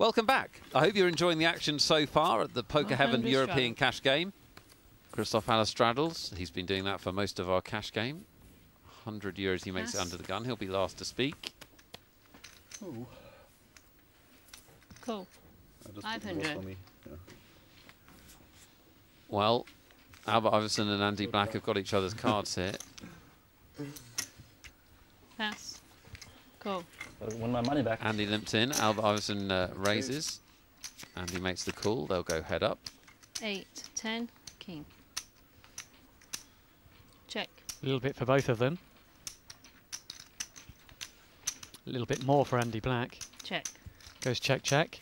Welcome back. I hope you're enjoying the action so far at the Poker Heaven European straddles. Cash Game. Christoph Alla straddles. He's been doing that for most of our cash game. €100 he makes it under the gun. He'll be last to speak. Ooh. Cool. 500. Yeah. Well, Albert Iverson and Andy Black have got each other's cards here. Pass. Cool. Gotta win my money back. Andy limped in. Albert Iverson raises. Andy makes the call. They'll go head up. 8, 10, king. Check. A little bit for both of them. A little bit more for Andy Black. Check. Goes check, check.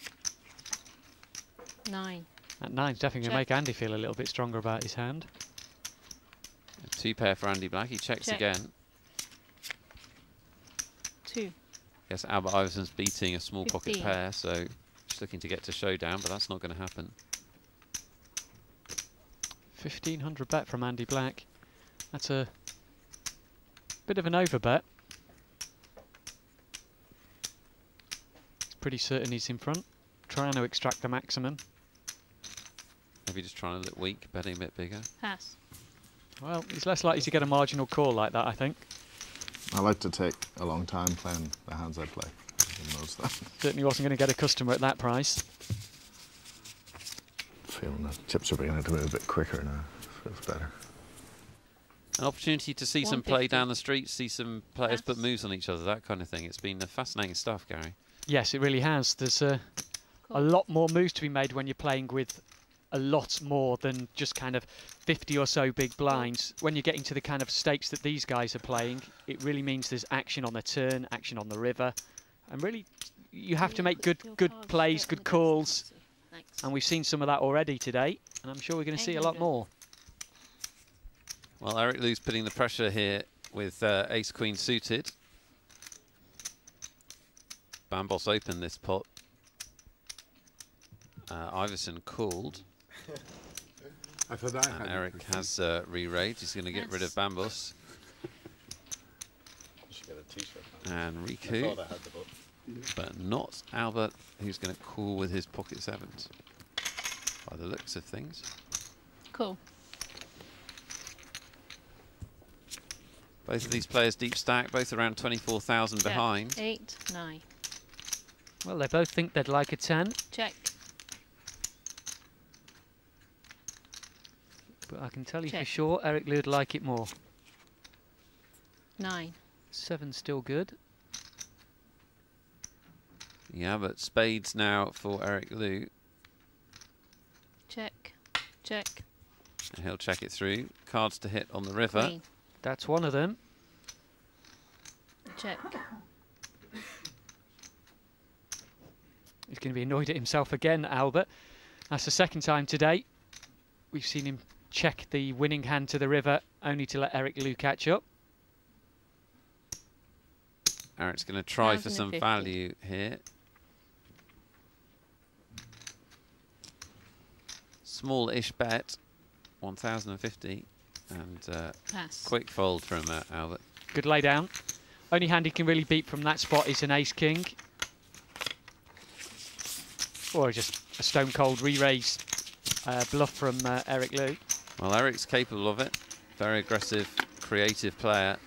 9. That 9's definitely going to make Andy feel a little bit stronger about his hand. A 2 pair for Andy Black. He checks Check. again. 2. Yes, Albert Iverson's beating a small pocket 15. pair, so just looking to get to showdown, but that's not going to happen. 1,500 bet from Andy Black. That's a bit of an over bet. He's pretty certain he's in front, trying to extract the maximum. Maybe just trying to look weak, betting a bit bigger. Pass. Well, he's less likely to get a marginal call like that, I think. I like to take a long time playing the hands I play. Everyone knows that. Certainly wasn't going to get a customer at that price. Feeling the chips are beginning to move a bit quicker now. Feels better. An opportunity to see some play 150. down the street, see some players put Yes. moves on each other, that kind of thing. It's been fascinating stuff, Gary. Yes, it really has. There's a Cool. lot more moves to be made when you're playing with a lot more than just kind of 50 or so big blinds. When you're getting to the kind of stakes that these guys are playing, it really means there's action on the turn, action on the river, and really you have to make good plays, good calls, Thanks. and we've seen some of that already today, and I'm sure we're going to see a lot 800. more. Well, Eric Liu's putting the pressure here with ace-queen suited. Bambos opened this pot. Iverson called. I thought And Eric has re-raised. He's going to get rid of Bambos. Should get a t-shirt. And I Riku, thought I had the book. but not Albert, who's going to call with his pocket sevens. By the looks of things. Cool. Both of these players deep stack, both around 24,000 Check. behind. 8, 9. Well, they both think they'd like a 10, Check. but I can tell you for Check. sure Eric Liu would like it more. 9. 7's still good. Yeah, but spades now for Eric Liu. Check. Check. And he'll check it through. Cards to hit on the river. Queen. That's one of them. Check. He's going to be annoyed at himself again, Albert. That's the second time today we've seen him check the winning hand to the river, only to let Eric Liu catch up. Eric's going to try for some 1,050. value here. Small-ish bet, 1,050. And Pass. quick fold from Albert. Good lay down. Only hand he can really beat from that spot is an ace-king. Or just a stone-cold re-raise bluff from Eric Liu. Well, Eric's capable of it. Very aggressive, creative player.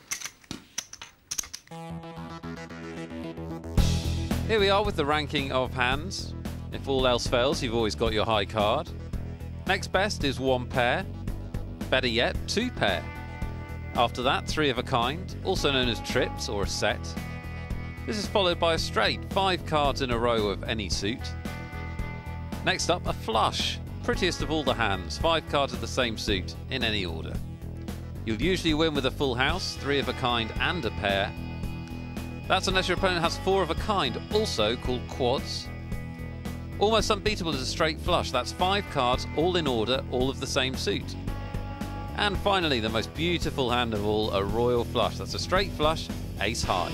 Here we are with the ranking of hands. If all else fails, you've always got your high card. Next best is 1 pair. Better yet, 2 pair. After that, 3 of a kind, also known as trips or a set. This is followed by a straight, 5 cards in a row of any suit. Next up, a flush. Prettiest of all the hands, 5 cards of the same suit, in any order. You'll usually win with a full house, 3 of a kind and a pair. That's unless your opponent has 4 of a kind, also called quads. Almost unbeatable is a straight flush. That's 5 cards, all in order, all of the same suit. And finally, the most beautiful hand of all, a royal flush. That's a straight flush, ace high.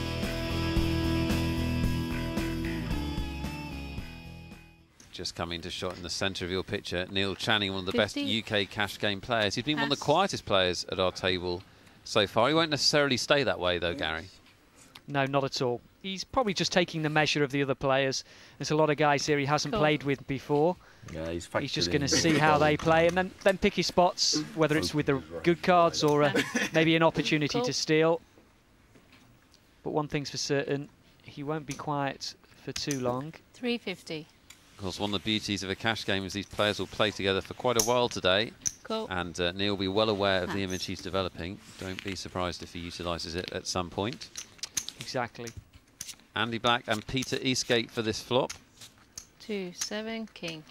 Just coming to shot in the centre of your picture, Neil Channing, one of the 50. best UK cash game players. He's been one of the Pass. quietest players at our table so far. He won't necessarily stay that way though, Gary. No, not at all. he's probably just taking the measure of the other players. There's a lot of guys here he hasn't played with before. Yeah, he's just going to see how they play and then pick his spots, whether it's with the good cards or maybe an opportunity to steal. But one thing's for certain, he won't be quiet for too long. 350. Of course, one of the beauties of a cash game is these players will play together for quite a while today. Cool. And Neil will be well aware of the image he's developing. Don't be surprised if he utilises it at some point. Exactly. Andy Black and Peter Eastgate for this flop. 2, 7, king.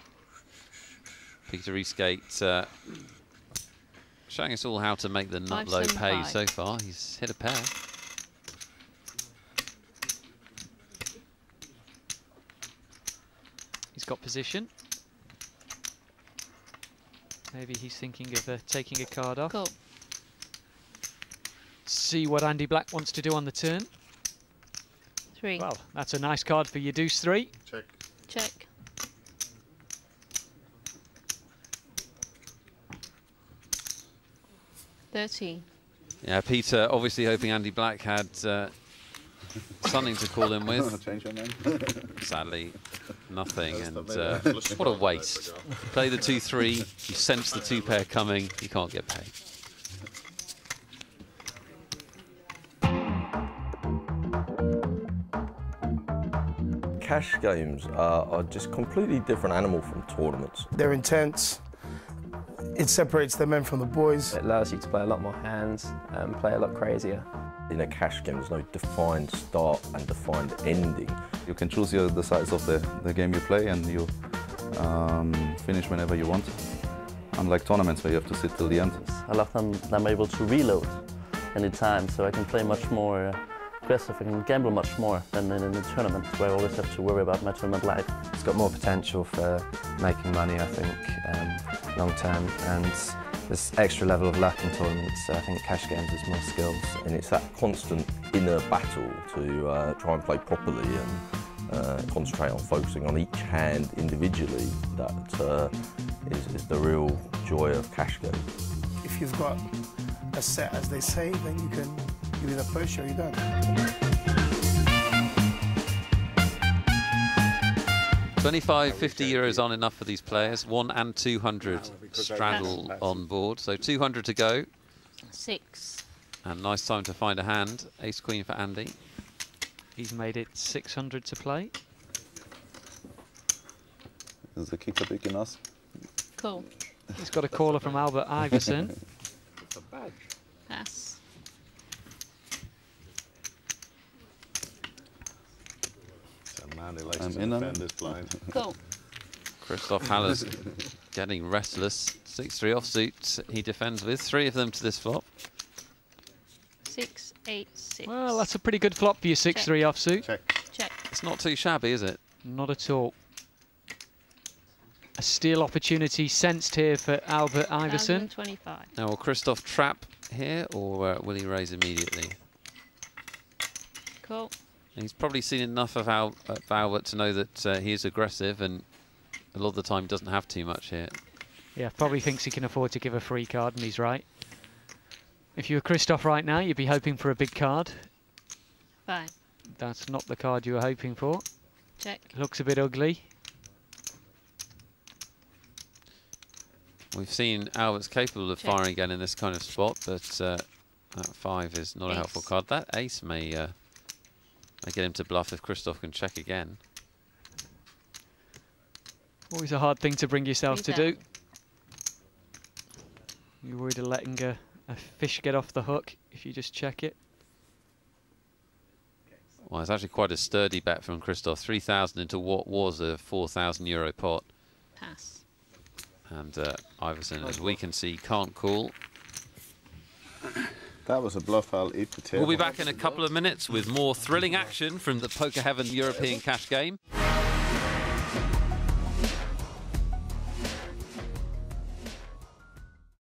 Peter Eastgate showing us all how to make the nut 5, low 7, pay 5. so far. He's hit a pair. He's got position. Maybe he's thinking of taking a card off. Cool. See what Andy Black wants to do on the turn. 3. Well, that's a nice card for your deuce 3. Check. Check. $13. Yeah, Peter obviously hoping Andy Black had something to call him with. Change your name. Sadly, nothing, and what a waste. Play the 2-3, you sense the 2-pair coming, you can't get paid. Cash games are just completely different animal from tournaments. They're intense. It separates the men from the boys. It allows you to play a lot more hands and play a lot crazier. In a cash game, there's no defined start and defined ending. You can choose the size of the game you play and you finish whenever you want. Unlike tournaments where you have to sit till the end. I love that I'm able to reload any time, so I can play much more aggressive. I can gamble much more than in a tournament where I always have to worry about my tournament life. It's got more potential for making money, I think, long term, and there's extra level of luck in tournaments, so I think cash games is more skills. And it's that constant inner battle to try and play properly and concentrate on focusing on each hand individually that is the real joy of cash games. If you've got a set, as they say, then you either push or you don't. 25, 50 euros on enough for these players. 1 and 200 straddle on board. So 200 to go. 6. And nice time to find a hand. Ace Queen for Andy. He's made it 600 to play. Is the kicker big enough? Cool. He's got a caller from Albert Iverson. Pass. Man, he likes I'm to in on defend his blind. Cool. Christoph Haller's getting restless. 6-3 offsuit he defends with. 3 of them to this flop. 6, 8, 6. Well, that's a pretty good flop for your 6-3 offsuit. Check. Check. It's not too shabby, is it? Not at all. A steal opportunity sensed here for Albert Iverson. 1,025. Now, will Christoph trap here, or will he raise immediately? Cool. He's probably seen enough of Albert to know that he is aggressive, and a lot of the time doesn't have too much here. Yeah, probably thinks he can afford to give a free card, and he's right. If you were Christoph right now, you'd be hoping for a big card. 5. That's not the card you were hoping for. Check. Looks a bit ugly. We've seen Albert's capable of Check. firing again in this kind of spot, but that 5 is not a helpful Ace. card. That ace may get him to bluff if Christoph can check again. Always a hard thing to bring yourself to do. 3,000. You're worried of letting a fish get off the hook if you just check it. Well, it's actually quite a sturdy bet from Christoph. 3,000 into what was a 4,000 euro pot. Pass. And Iverson, as we can see, can't call. That was a bluff I'll eat the table. We'll be back in a couple of minutes with more thrilling action from the Poker Heaven European Cash Game.